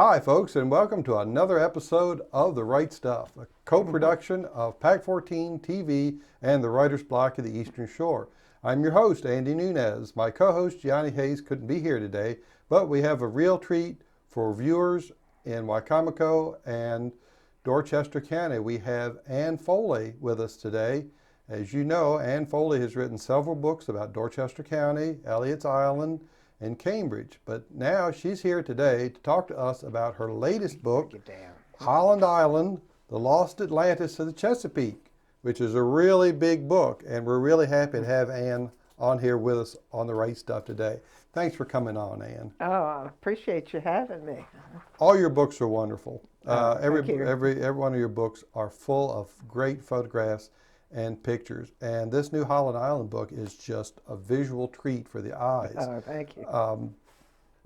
Hi, folks, and welcome to another episode of The Right Stuff, a co-production of Pac 14 TV and the Writer's Block of the Eastern Shore. I'm your host, Andy Nunez. My co-host, Gianni Hayes, couldn't be here today, but we have a real treat for viewers in Wicomico and Dorchester County. We have AM Foley with us today. As you know, AM Foley has written several books about Dorchester County, Elliott's Island, and Cambridge, but now she's here today to talk to us about her latest book, Highland Island, The Lost Atlantis of the Chesapeake, which is a really big book, and we're really happy to have Ann on here with us on The Right Stuff today. Thanks for coming on, Ann. Oh, I appreciate you having me. All your books are wonderful. Every thank you. every one of your books are full of great photographs and pictures. And this new Highland Island book is just a visual treat for the eyes. Oh, thank you.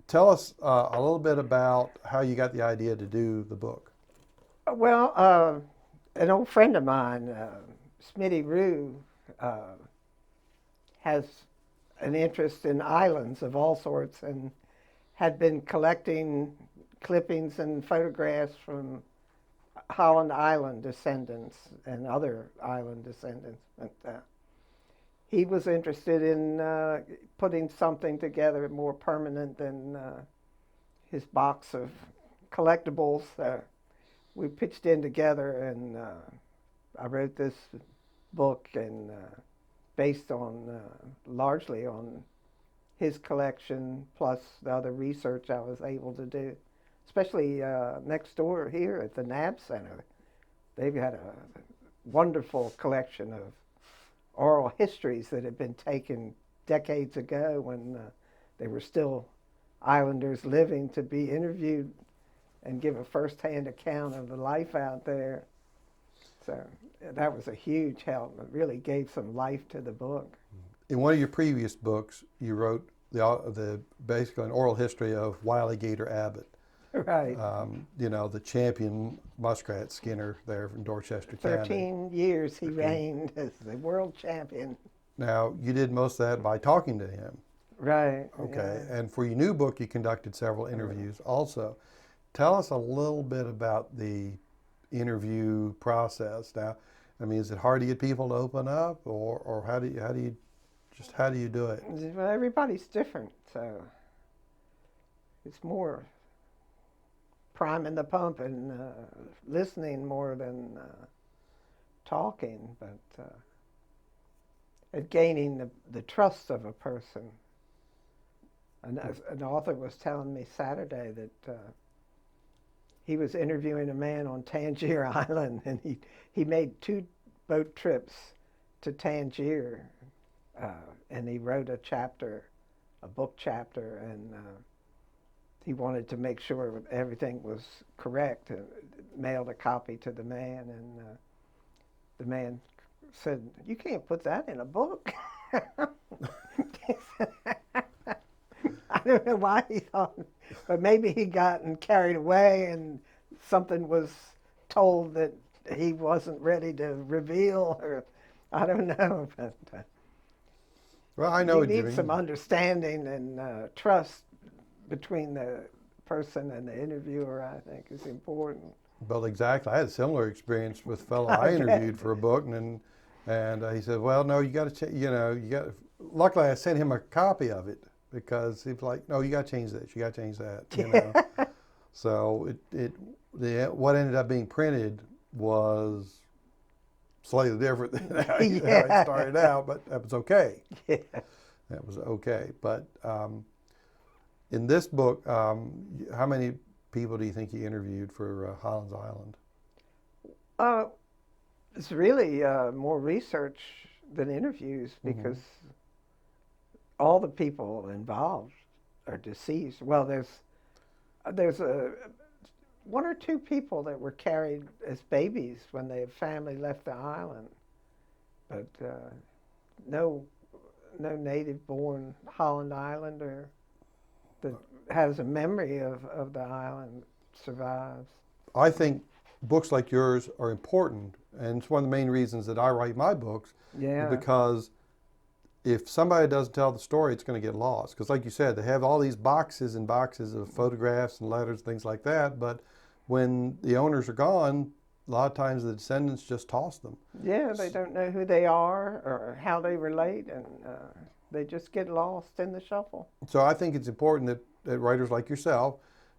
Tell us a little bit about how you got the idea to do the book. Well, an old friend of mine, Smitty Rue, has an interest in islands of all sorts and had been collecting clippings and photographs from Highland Island descendants and other island descendants. But, he was interested in putting something together more permanent than his box of collectibles. We pitched in together, and I wrote this book, and based on largely on his collection plus the other research I was able to do. Especially next door here at the NAB Center. They've had a wonderful collection of oral histories that had been taken decades ago when they were still islanders living, to be interviewed and give a first-hand account of the life out there. So that was a huge help. It really gave some life to the book. In one of your previous books, you wrote the basically an oral history of Wiley, Gator, Abbott. Right. You know, the champion muskrat skinner there from Dorchester County. 13 years he reigned as the world champion. Now, you did most of that by talking to him. Right. Okay. Yeah. And for your new book, you conducted several interviews also. Tell us a little bit about the interview process. Now, I mean, is it hard to get people to open up, or how do you do it? Well, everybody's different, so it's more priming the pump and listening more than talking, but at gaining the trust of a person. And an author was telling me Saturday that he was interviewing a man on Tangier Island, and he made 2 boat trips to Tangier, and he wrote a book chapter, and he wanted to make sure everything was correct, and mailed a copy to the man, and the man said, "You can't put that in a book." I don't know why he thought, but maybe he gotten carried away and something was told that he wasn't ready to reveal, or I don't know. But Well, I know you what you need mean. some understanding and trust between the person and the interviewer, I think, is important. Well, exactly. I had a similar experience with a fellow I interviewed for a book, and he said, "Well, no, you got to, you got." Luckily, I sent him a copy of it because he was like, "No, you got to change this. You got to change that." You know. So what ended up being printed was slightly different than how it started out, but that was okay. Yeah. That was okay. But in this book, how many people do you think you interviewed for Highlands Island? It's really more research than interviews, because all the people involved are deceased. Well, there's 1 or 2 people that were carried as babies when their family left the island, but no native-born Highland Islander that has a memory of the island survives. I think books like yours are important, and it's one of the main reasons that I write my books, Yeah. because if somebody doesn't tell the story, it's going to get lost. Because, like you said, they have all these boxes and boxes of photographs and letters, things like that. But when the owners are gone, a lot of times the descendants just toss them. Yeah, they don't know who they are or how they relate, and they just get lost in the shuffle. So I think it's important that writers like yourself,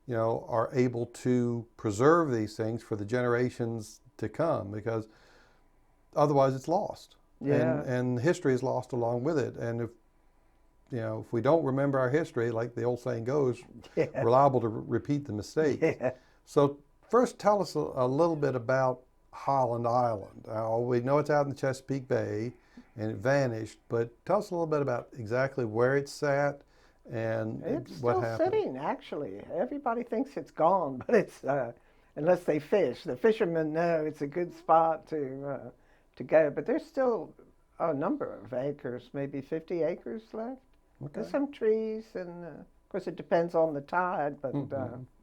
are able to preserve these things for the generations to come, because otherwise it's lost. Yeah. And history is lost along with it. And if we don't remember our history, like the old saying goes, Yeah. we're liable to repeat the mistakes. Yeah. So first, tell us a little bit about Highland Island. We know it's out in the Chesapeake Bay, and it vanished. But tell us a little bit about exactly where it sat and It's what still happened. sitting, actually. Everybody thinks it's gone, but it's unless they fish. The fishermen know it's a good spot to go, but there's still a number of acres, maybe 50 acres left. Okay. There's some trees, and of course it depends on the tide, but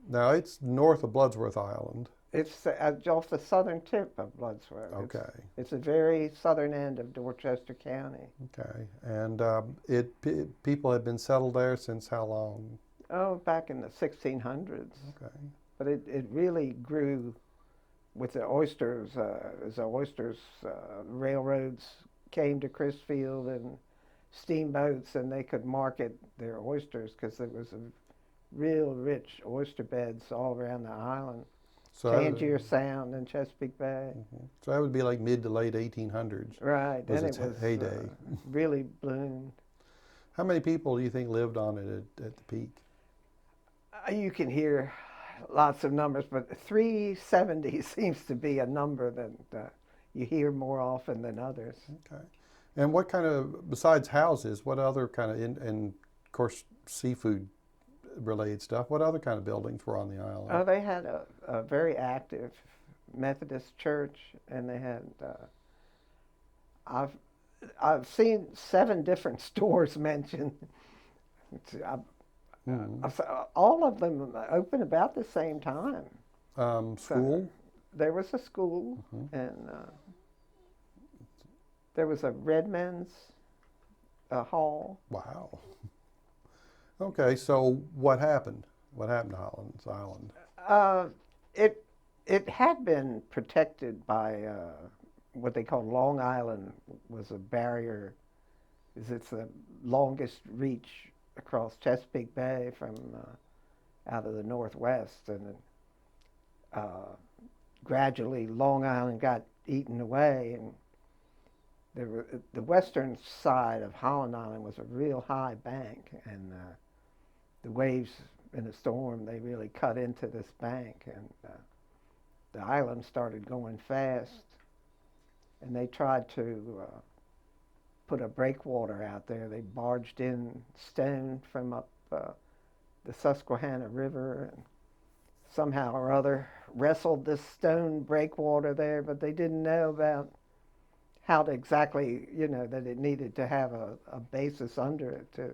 Now it's north of Bloodsworth Island. it's off the southern tip of Bloodsworth. Okay. It's the very southern end of Dorchester County. Okay. And people have been settled there since how long? Oh, back in the 1600s. Okay. But it really grew with the oysters. As the oysters, railroads came to Chrisfield and steamboats, and they could market their oysters because there was a real rich oyster beds all around the island. So Tangier Sound and Chesapeake Bay. So that would be like mid to late 1800s. Right, Was then its it was heyday. really bloomed. How many people do you think lived on it at the peak? You can hear lots of numbers, but 370 seems to be a number that you hear more often than others. Okay. And what kind of, besides houses, what other kind of, and of course seafood related stuff, what other kind of buildings were on the island? Oh, they had a very active Methodist church, and they had, I've seen 7 different stores mentioned. All of them open about the same time. School? There was a school, and there was a Redmen's hall. Wow. Okay, so what happened? What happened to Highlands Island? It had been protected by what they call Long Island was a barrier. It's the longest reach across Chesapeake Bay from out of the northwest, and gradually Long Island got eaten away, and the western side of Highland Island was a real high bank, and the waves in a storm, they really cut into this bank, and the island started going fast, and they tried to put a breakwater out there. They barged in stone from up the Susquehanna River, and somehow or other wrestled this stone breakwater there, but they didn't know about how to exactly, that it needed to have a basis under it to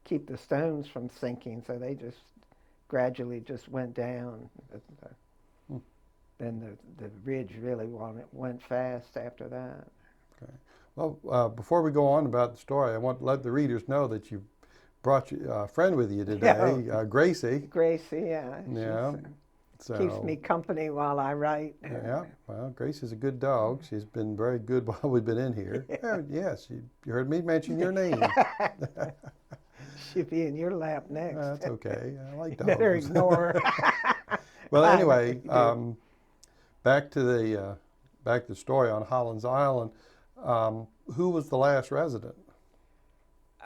keep the stones from sinking, so they just gradually just went down. Then the ridge really went fast after that. Okay. Well, before we go on about the story, I want to let the readers know that you brought a friend with you today, Gracie. Gracie, yeah. Yeah. So, keeps me company while I write. Yeah, well, Gracie's a good dog. She's been very good while we've been in here. Yeah. Yes, you heard me mention your name. She'll be in your lap next. That's okay. I like dogs. Better ignore her. Well, anyway, back to the story on Highlands Island. Who was the last resident?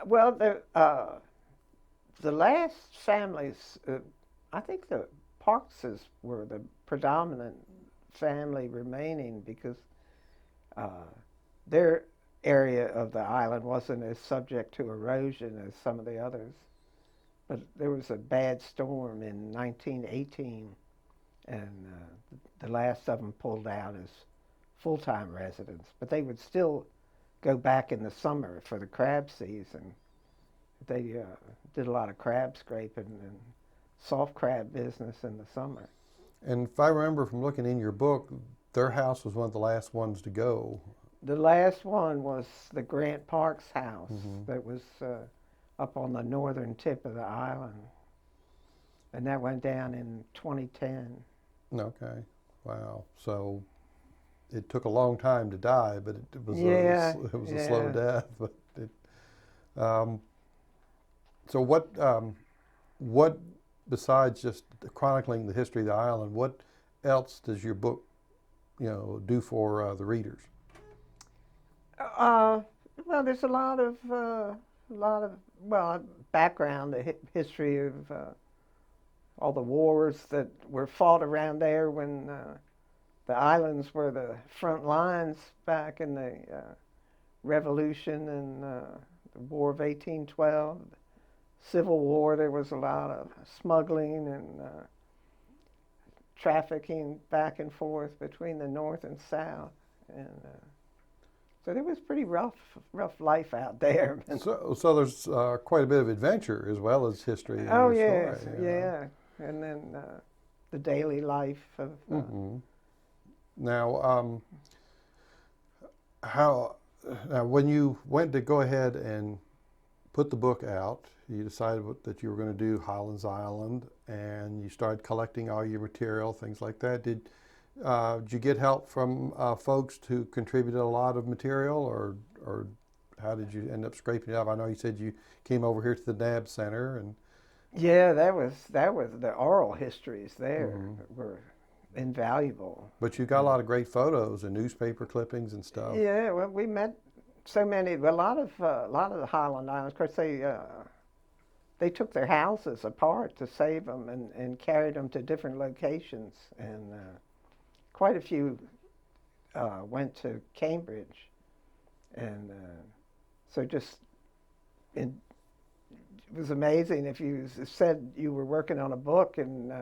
Well, the last families, I think the Parkses were the predominant family remaining, because their area of the island wasn't as subject to erosion as some of the others. But there was a bad storm in 1918, and the last of them pulled out as full-time residents. But they would still go back in the summer for the crab season. They did a lot of crab scraping and soft crab business in the summer. And if I remember from looking in your book, their house was one of the last ones to go. The last one was the Grant Parks house Mm-hmm. that was up on the northern tip of the island. And that went down in 2010. Okay. Wow. So it took a long time to die, but it was Yeah, it was a slow yeah. death. But um, so what besides just chronicling the history of the island, what else does your book, do for the readers? Uh, well, there's a lot of well background, the history of all the wars that were fought around there when the islands were the front lines back in the Revolution and the War of 1812, Civil War. There was a lot of smuggling and trafficking back and forth between the North and South, and so there was pretty rough life out there. So there's quite a bit of adventure as well as history in Oh your yes, story. yeah, and then the daily life of. Mm-hmm. Now, how now when you went to go ahead and put the book out, you decided that you were going to do Highlands Island, and you started collecting all your material, things like that. Did you get help from folks who contributed a lot of material, or how did you end up scraping it up? I know you said you came over here to the NAB Center, and Yeah, that was the oral histories there mm-hmm. were invaluable. But you got a lot of great photos and newspaper clippings and stuff. Yeah, well, we met so many. A lot of the Highland Islands. Of course, they took their houses apart to save them and carried them to different locations, and quite a few went to Cambridge, and so just it was amazing. If you said you were working on a book and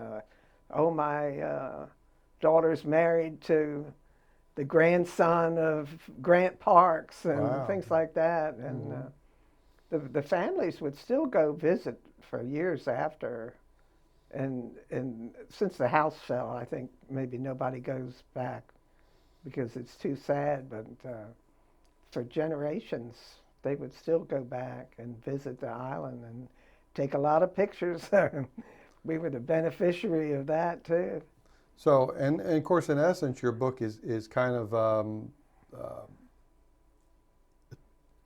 oh, my daughter's married to the grandson of Grant Parks and Wow. things like that, and the families would still go visit for years after, and since the house fell, I think maybe nobody goes back because it's too sad, but for generations they would still go back and visit the island and take a lot of pictures. We were the beneficiary of that too. So, and of course, in essence, your book is kind of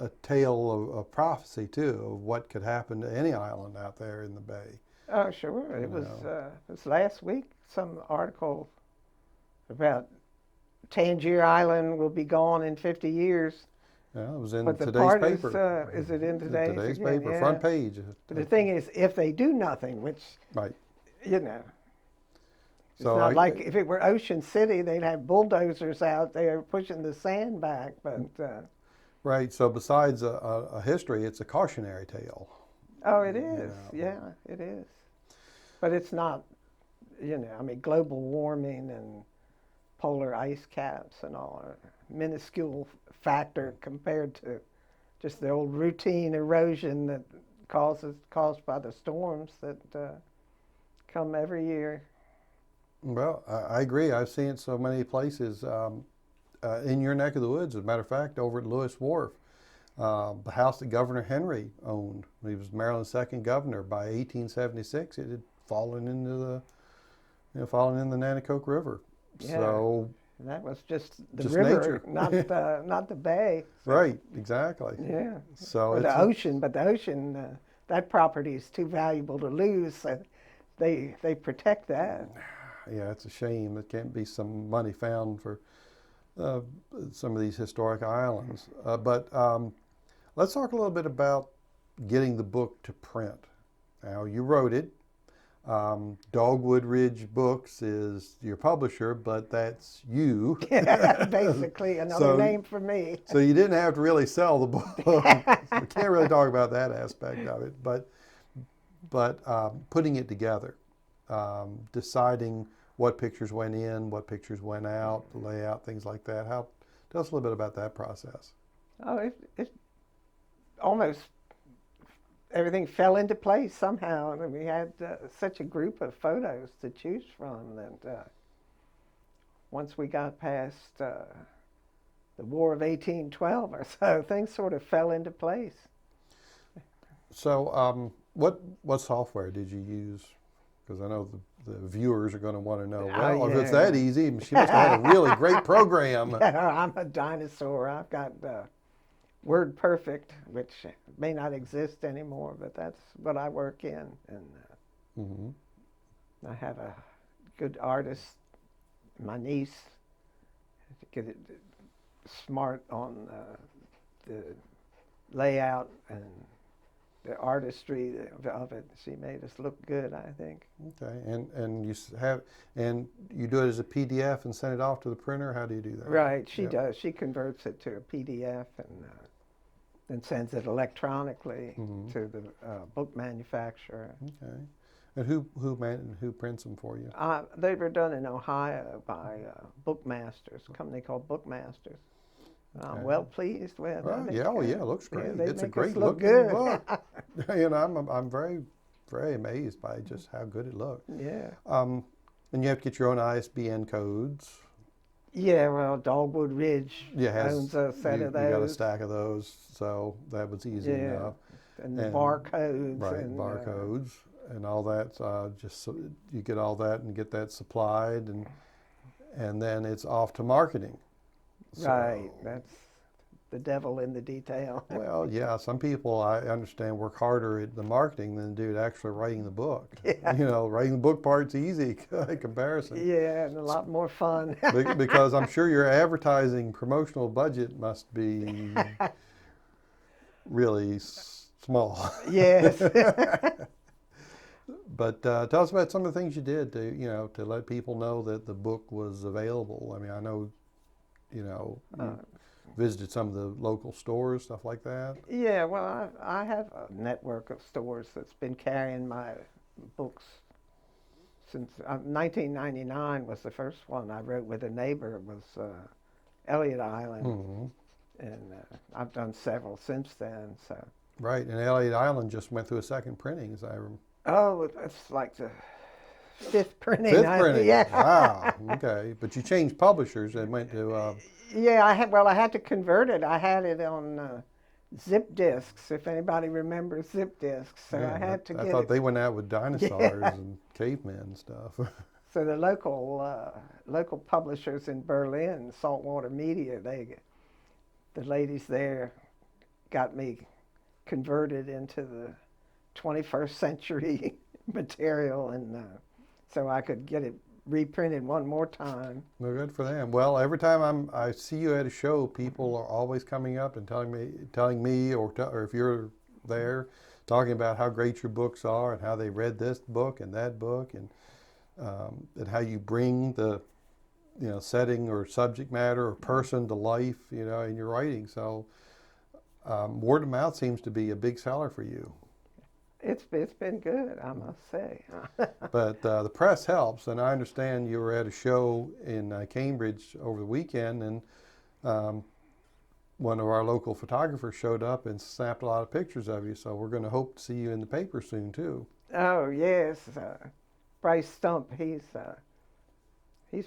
a tale of prophecy too, of what could happen to any island out there in the bay. Oh, sure. It was last week, some article about Tangier Island will be gone in 50 years. Yeah, it was in But the today's part paper. is it in today's again? paper, Yeah. front page. But the thing is, if they do nothing, which, Right. you know, it's So not like if it were Ocean City, they'd have bulldozers out there pushing the sand back. But right. So besides a history, it's a cautionary tale. oh, it is. Yeah, it is. But it's not, I mean, global warming and polar ice caps and all are a minuscule factor compared to just the old routine erosion that caused by the storms that come every year. Well, I agree. I've seen it so many places in your neck of the woods. As a matter of fact, over at Lewis Wharf, the house that Governor Henry owned, he was Maryland's second governor. By 1876, it had fallen into fallen in the Nanticoke River. Yeah. So And that was just the just river, nature. not the bay. So, right, exactly. yeah. So Or it's the ocean, but the ocean, that property is too valuable to lose. So they protect that. yeah, it's a shame there can't be some money found for some of these historic islands. But let's talk a little bit about getting the book to print. Now, you wrote it. Dogwood Ridge Books is your publisher, but that's you. Basically, another name for me. So you didn't have to really sell the book. We can't really talk about that aspect of it, but putting it together, deciding what pictures went in, what pictures went out, the layout, things like that. Tell us a little bit about that process. Oh, it almost everything fell into place somehow, and we had such a group of photos to choose from that once we got past the War of 1812 or so. Things sort of fell into place. So, what software did you use? Because I know the viewers are going to want to know. Well, if it's that easy, she must have had a really great program. I'm a dinosaur. I've got Word Perfect, which may not exist anymore, but that's what I work in. And I have a good artist, my niece, to get it smart on the layout and the artistry of it. She made us look good, I think. Okay, and you do it as a PDF and send it off to the printer. How do you do that? Right, she does. She converts it to a PDF and sends it electronically to the book manufacturer. Okay, and who prints them for you? They were done in Ohio by Bookmasters, a company called Bookmasters. I'm well pleased with it. It looks great. It's a great look looking good. book. I'm very, very amazed by just how good it looked. Yeah. And you have to get your own ISBN codes. Yeah, well, Dogwood Ridge owns a set of those. You got a stack of those, so that was easy enough. And barcodes. Right, and, barcodes and all that. Just so you get all that and get that supplied, and then it's off to marketing. Right, that's the devil in the detail. Well, yeah, some people, I understand, work harder at the marketing than do at actually writing the book. Yeah. Writing the book part's easy in comparison. Yeah, and a lot more fun. Because I'm sure your advertising promotional budget must be really small. Yes. But tell us about some of the things you did to let people know that the book was available. I mean, I know, you visited some of the local stores, stuff like that. Yeah, well, I have a network of stores that's been carrying my books since 1999 was the first one I wrote with a neighbor. It was Elliott Island, and I've done several since then. So. Right, and Elliott Island just went through a second printing, as I remember. Oh, it's like the fifth printing. Fifth printing. Yeah. Wow. Okay, but you changed publishers and went to. Yeah, I had to convert it. I had it on zip disks. If anybody remembers zip disks, so I had to get. I thought they went out with dinosaurs and cavemen and stuff. So the local publishers in Berlin, Saltwater Media, the ladies there got me converted into the 21st century material, and so I could get it reprinted one more time. Well, good for them. Well, every time I see you at a show, people are always coming up and telling me, or if you're there, talking about how great your books are and how they read this book and that book, and how you bring the setting or subject matter or person to life in your writing. So word of mouth seems to be a big seller for you. It's been good, I must say. But the press helps, and I understand you were at a show in Cambridge over the weekend, and one of our local photographers showed up and snapped a lot of pictures of you, so we're going to hope to see you in the paper soon, too. Oh, yes. Bryce Stump, he's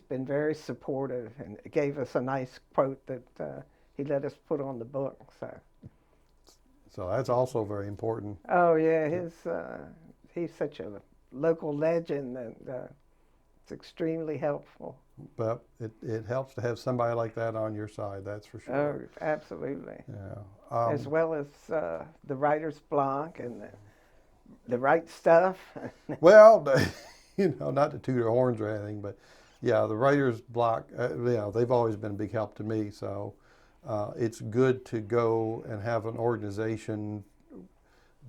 been very supportive and gave us a nice quote that he let us put on the book. So that's also very important. Oh yeah, he's such a local legend that it's extremely helpful. But it helps to have somebody like that on your side, that's for sure. Oh, absolutely. Yeah. As well as the writer's block and the right stuff. Well, not to toot our horns or anything, but yeah, the writer's block, they've always been a big help to me. So it's good to go and have an organization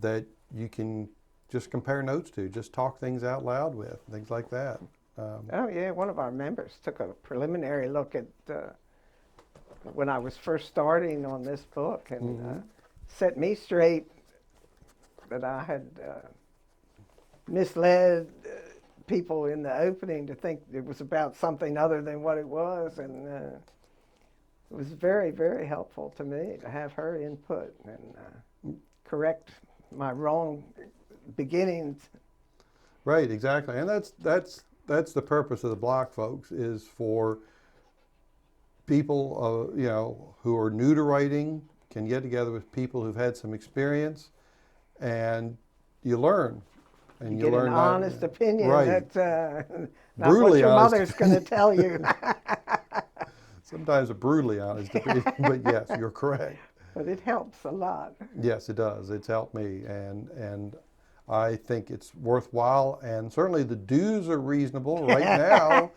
that you can just compare notes to, just talk things out loud with, things like that. Oh yeah, one of our members took a preliminary look at when I was first starting on this book and set me straight that I had misled people in the opening to think it was about something other than what it was, and it was very, very helpful to me to have her input and correct my wrong beginnings. Right, exactly, and that's the purpose of the block, folks, is for people, who are new to writing can get together with people who've had some experience, and you learn. And you get learn an honest opinion. Right. That's not Brutally what your honest mother's going to tell you. Sometimes a brutally honest opinion, but yes, you're correct. But it helps a lot. Yes, it does. It's helped me, and I think it's worthwhile, and certainly the dues are reasonable. Right now,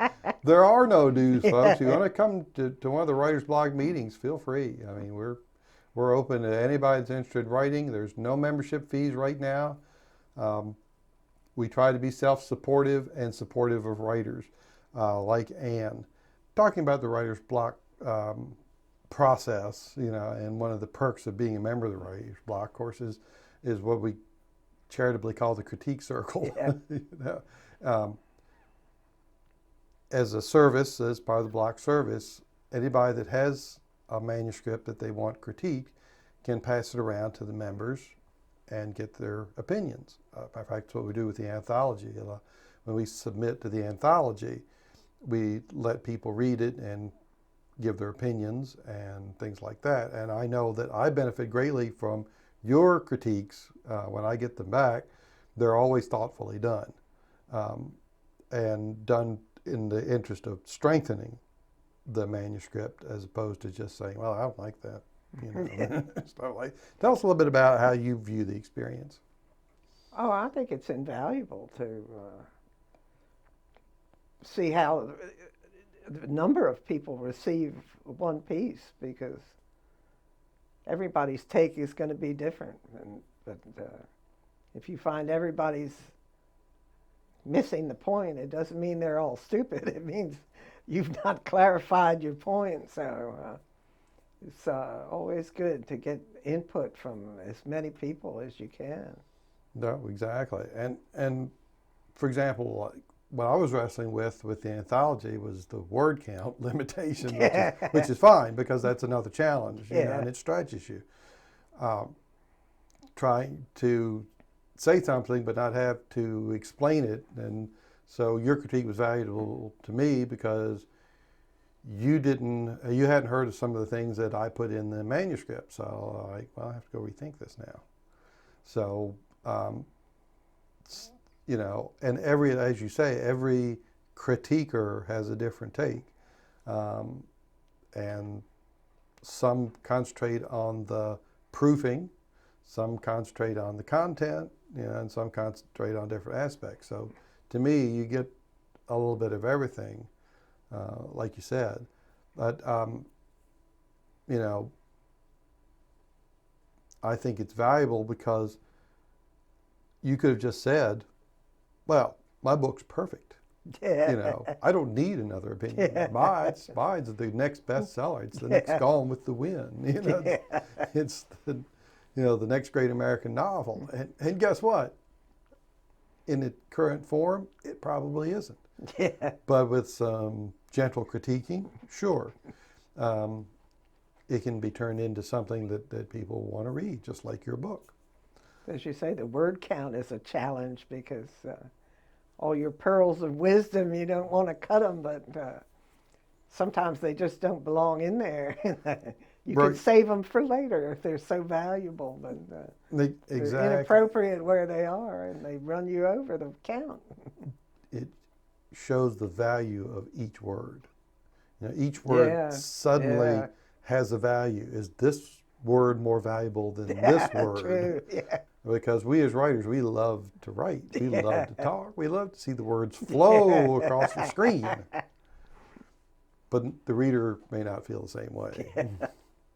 there are no dues, folks. You want to come to one of the Writer's Blog meetings, feel free. I mean, we're open to anybody that's interested in writing. There's no membership fees right now. We try to be self-supportive and supportive of writers, like Anne. Talking about the Writer's Block process, and one of the perks of being a member of the Writer's Block, of course, is what we charitably call the critique circle. Yeah. As a service, as part of the block service, anybody that has a manuscript that they want critiqued can pass it around to the members and get their opinions. In fact, that's what we do with the anthology. When we submit to the anthology, we let people read it and give their opinions and things like that. And I know that I benefit greatly from your critiques. When I get them back, they're always thoughtfully done, and done in the interest of strengthening the manuscript, as opposed to just saying, well, I don't like that. Stuff like. Tell us a little bit about how you view the experience. Oh, I think it's invaluable to see how the number of people receive one piece, because everybody's take is going to be different. But if you find everybody's missing the point, it doesn't mean they're all stupid. It means you've not clarified your point. So it's always good to get input from as many people as you can. No, exactly. And for example, what I was wrestling with the anthology was the word count limitation, which is fine, because that's another challenge, and it stretches you. Trying to say something but not have to explain it, and so your critique was valuable to me because you hadn't heard of some of the things that I put in the manuscript. So I have to go rethink this now. So and as you say, every critiquer has a different take, and some concentrate on the proofing, some concentrate on the content, and some concentrate on different aspects. So to me, you get a little bit of everything, like you said. But I think it's valuable because you could have just said, well, my book's perfect. I don't need another opinion. Mine's the next bestseller. It's the next Gone with the Wind. It's the next great American novel. And guess what? In its current form, it probably isn't. But with some gentle critiquing, sure, it can be turned into something that people want to read, just like your book. As you say, the word count is a challenge, because all your pearls of wisdom, you don't want to cut them, but sometimes they just don't belong in there. You can save them for later if they're so valuable, but they're inappropriate where they are, and they run you over the count. It shows the value of each word. Each word suddenly has a value. Is this word more valuable than this word? True. Yeah. Because we as writers, we love to write. We love to talk. We love to see the words flow across the screen. But the reader may not feel the same way.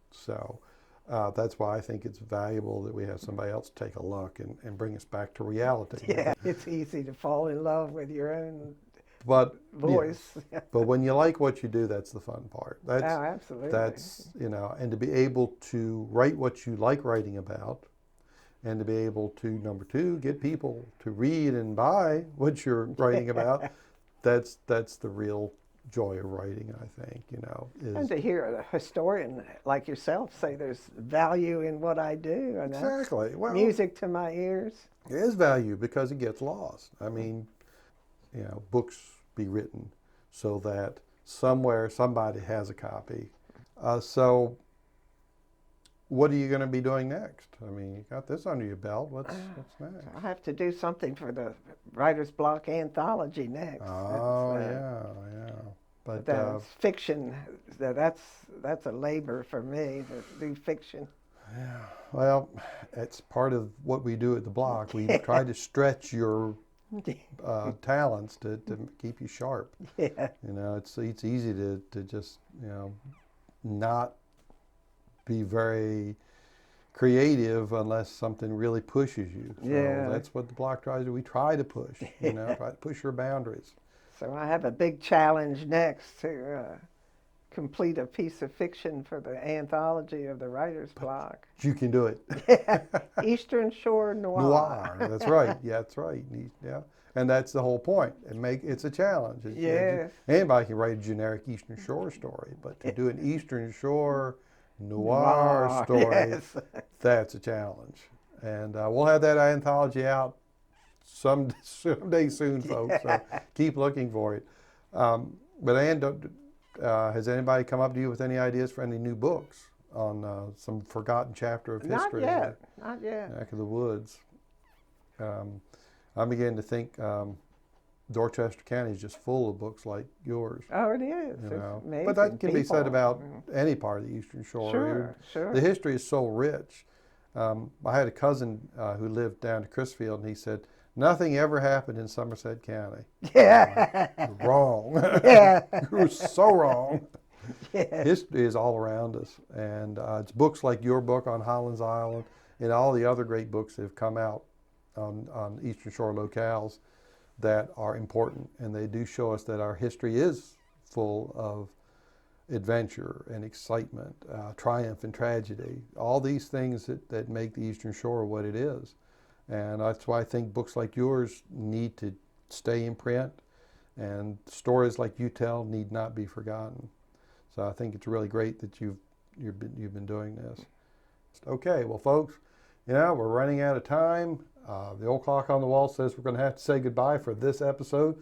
So that's why I think it's valuable that we have somebody else take a look and bring us back to reality. Yeah, it's easy to fall in love with your own voice. Yes. But when you like what you do, that's the fun part. Absolutely. That's, and to be able to write what you like writing about, and to be able to, number two, get people to read and buy what you're writing about, that's the real joy of writing, I think, And to hear a historian like yourself say there's value in what I do. And exactly. Well, music to my ears. There is value because it gets lost. I mean, books be written so that somewhere somebody has a copy. So what are you going to be doing next? I mean, you got this under your belt. What's next? I have to do something for the Writer's Block anthology next. Oh, yeah. But that's fiction. That's a labor for me to do fiction. Yeah. Well, it's part of what we do at the block. We try to stretch your talents to keep you sharp. Yeah. You know, it's easy to just, you know, not be very creative unless something really pushes you. So yeah. That's what the block tries to do. We try to push, you know, try to push your boundaries. So I have a big challenge next to complete a piece of fiction for the anthology of the Writer's Block. You can do it. Yeah. Eastern Shore Noir. Noir. That's right. Yeah, that's right. Yeah. And that's the whole point. It's a challenge. Yes. Anybody can write a generic Eastern Shore story, but to do an Eastern Shore noir story, yes. That's a challenge. And we'll have that anthology out someday soon, folks. So keep looking for it. But Ann, has anybody come up to you with any ideas for any new books on some forgotten chapter of history? Not yet. Neck of the woods. I'm beginning to think Dorchester County is just full of books like yours. Oh, it is. You know? Amazing But that can be said people. about any part of the Eastern Shore. Sure. The history is so rich. I had a cousin who lived down to Chrisfield, and he said, nothing ever happened in Somerset County. Yeah. You're wrong. Yeah. You're so wrong. Yeah. History is all around us. And it's books like your book on Highland Islands and all the other great books that have come out on Eastern Shore locales that are important. And they do show us that our history is full of adventure and excitement, triumph and tragedy, all these things that make the Eastern Shore what it is. And that's why I think books like yours need to stay in print, and stories like you tell need not be forgotten. So I think it's really great that you've been doing this. Okay, well, folks, you know, we're running out of time. The old clock on the wall says we're going to have to say goodbye for this episode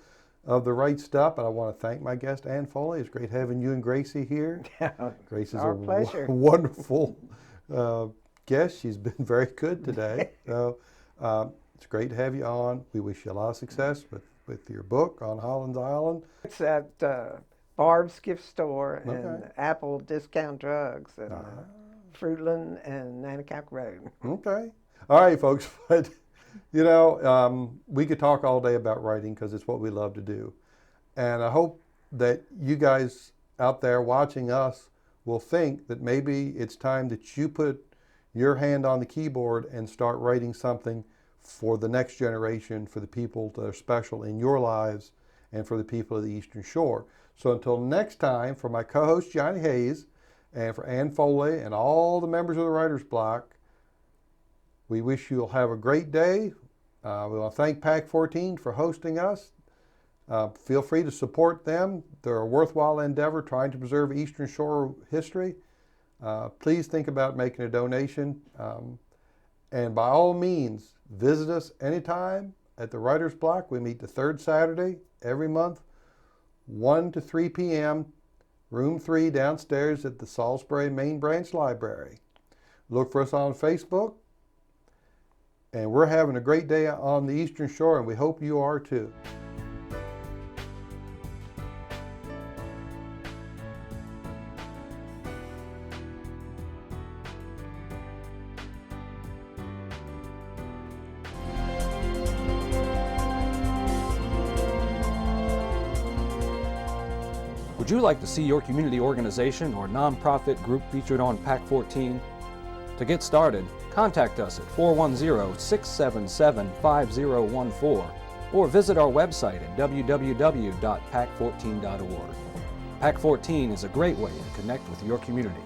of The Right Stuff, but I want to thank my guest, Ann Foley. It's great having you and Gracie here. Grace is Our pleasure. Wonderful guest. She's been very good today. So it's great to have you on. We wish you a lot of success with your book on Highland Island. It's at Barb's Gift Store and Apple Discount Drugs and Fruitland and Nanticoke Road. Okay. All right, folks. But, you know, we could talk all day about writing because it's what we love to do. And I hope that you guys out there watching us will think that maybe it's time that you put your hand on the keyboard and start writing something for the next generation, for the people that are special in your lives, and for the people of the Eastern Shore. So until next time, for my co-host Johnny Hayes, and for Ann Foley and all the members of the Writer's Block, we wish you'll have a great day. We want to thank PAC 14 for hosting us. Feel free to support them. They're a worthwhile endeavor trying to preserve Eastern Shore history. Please think about making a donation. And by all means, visit us anytime at the Writer's Block. We meet the third Saturday every month, 1 to 3 p.m., room 3 downstairs at the Salisbury Main Branch Library. Look for us on Facebook. And we're having a great day on the Eastern Shore, and we hope you are too. Would you like to see your community organization or nonprofit group featured on PAC 14? To get started, contact us at 410-677-5014 or visit our website at www.pac14.org. PAC 14 is a great way to connect with your community.